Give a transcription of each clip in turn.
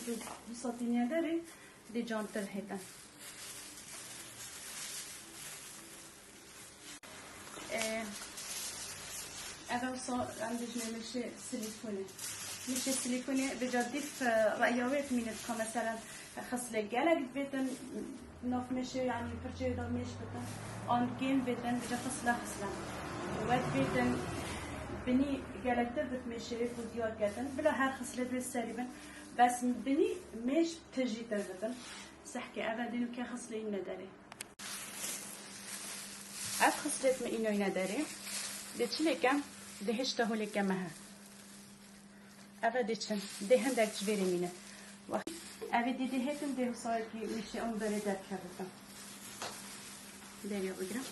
تو ساتینیا داری دی جانتر هیتن اول صار عندي مشي سيليكوني مشي سيليكوني بجديف رأيوات من مثلا خصلة جالك بيتن ناف مشي يعني فرشة دا مش بيتن آن كين بيتن بجا خصلة وقت بيتن بني جالك تبت مشي فوزيات جاتن بلا هر خصلة بالسريبن بس بني مش تجي تبتن سحكي أبدا دينو كي خصلة يندري أف خصلة ما إنه يندري دتشلكم دهش تهولكم مها أفديتشن دهن دك جبري مينه أفدي دهتم ده صار كي مش أم بردك كذا دنيا بقرا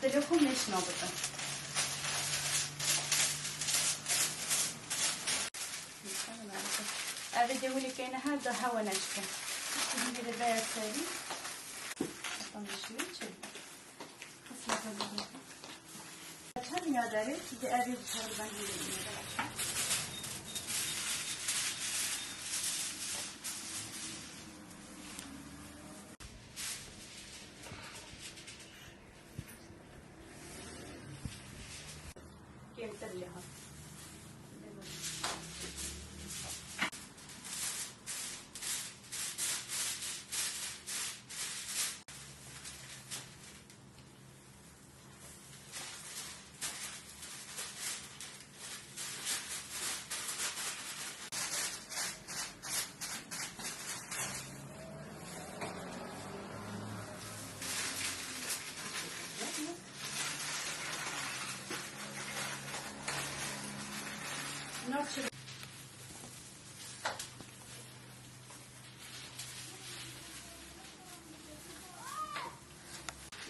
دلوكم مش نابضة أفدي أقول لك أنا هذا هوا نشكه تجيبي البيت سري طنشوي شد خصنا كذا كم يا داري دي أبي بشر بنجيب كم تريها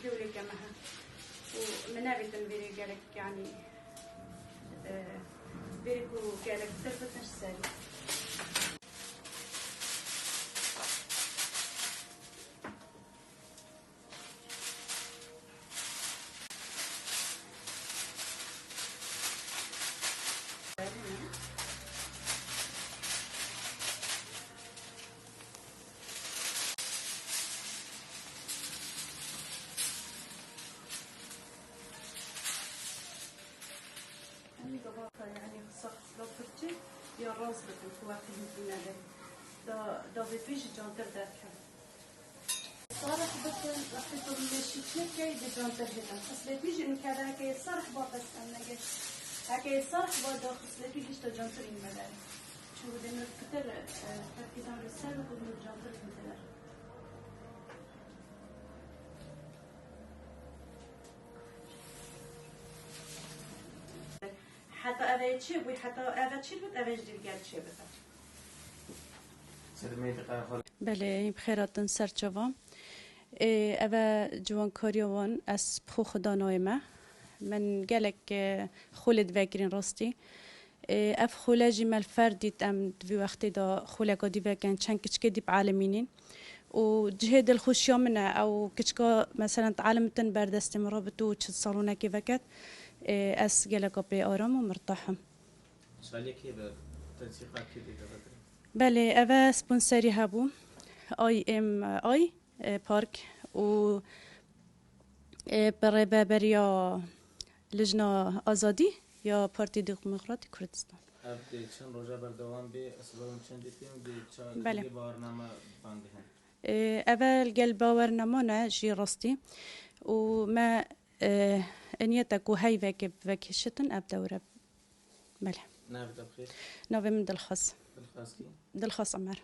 دولي كمها ومنابت البيري قالك يعني بيركو قالك تربط نش سالي يعني صح لو فرتي يا راس بتن وقت الدنيا ده بتويش جانتر داركم صارح بتن وقت المشي كي بجانتر هتن خصلتيش إن كذا كي صارح باقس أنا جت هكي صارح بادا خصلتيش تجانتر المدار شو بدنا كتر تركيزان رسالة بدنا جانتر المدار حتى أذا شيء وحتى أذا شيء بس أذا جديد قال شيء بس. بله بخيراتن سرچوام. أبا جوان كاريوان أس بخو خدا نايمة من قالك خولد وكرين راستي. أف خولاجي مال فردي تام في وقت دا خولاك دي وكان شان كشك دي بعالمينين وجهد الخوشيا منه أو كشكا مثلا تعلمتن برد استمرابتو وش صالونا كيفكت أس قالك أبي آرام ومرتاحة. سؤالي كيف تنسيقات كده بله أبا سبونسري هبو IMI بارك و بريا لجنة آزادي يا بارتي ديمقراطي كردستان. أبدي چند روزه بردوام بی اسباب چند دیدیم بی چه بله. برنامه باندهن. أول قلب برنامجنا جي راستي وما أنيتك وهاي فاكشتن أبدا ورب. بله. نبدأ بخير. نبدأ من دلخص. دلخص كي؟ دلخص أمر.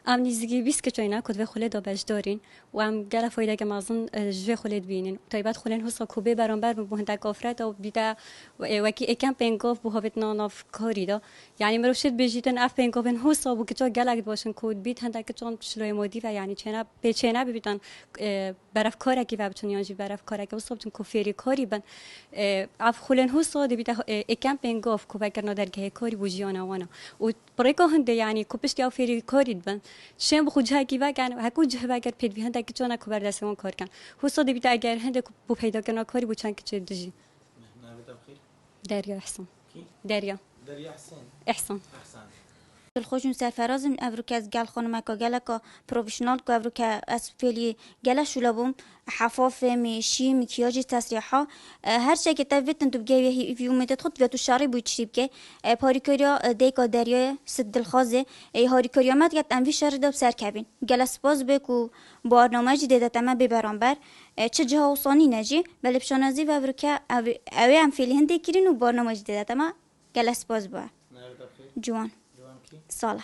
ام نزدیکی 20 کچاینا کد و خلید آبش دارین و ام گله فایده که مازن جوی خلید بینین تایبات خلین حس کوبه برانبر به هنده کافرت و بیدا وکی اکم پنگاف به هفت ناناف کاری دا یعنی مروشید بجیتن اف پنگافن حس و کچا گله باشن کود بیت هنده کچان شلوی مادی و یعنی چنا به چنا ببیتن برف کاری که وابتون یانجی برف کاری که وصلتن کوفری کاری بن اف خلین حس دی بیدا اکم پنگاف کوبه کرنا درگه کاری بوجیانا وانا و برای که هنده یعنی کوپشتی آفری کاری بن شیم بخو جه کی وگن هکو جه وگر پید بی هند کی چون کو بر دست اون کار کن حسا دی بیت اگر هند بو پیدا کنا کاری بو چند کی دجی ناوی بخیر دریا احسان کی دریا دریا حسین احسان احسن الخوشون سرفرازم ابرو که از گل خانم که گل که پروفشنال که ابرو که از فعلی گل شلبم حفاف میشی مکیاج تسریحا هر چه که تبیتن تو بگی فیوم تدخل و تو شاری بود چی بگی پاریکوریا دیگه دریای سد الخازه هاریکوریا مد گت انوی شهر دو سر کبین گل اسپاز بکو برنامه جدید تمام ببرانبر چه جها وصانی نجی ولی بشنازی و ابرو که اوی هم فعلی هندی کرین و برنامه جدید تمام گل اسپاز با ناوی بخیر جوان جوان کی صالح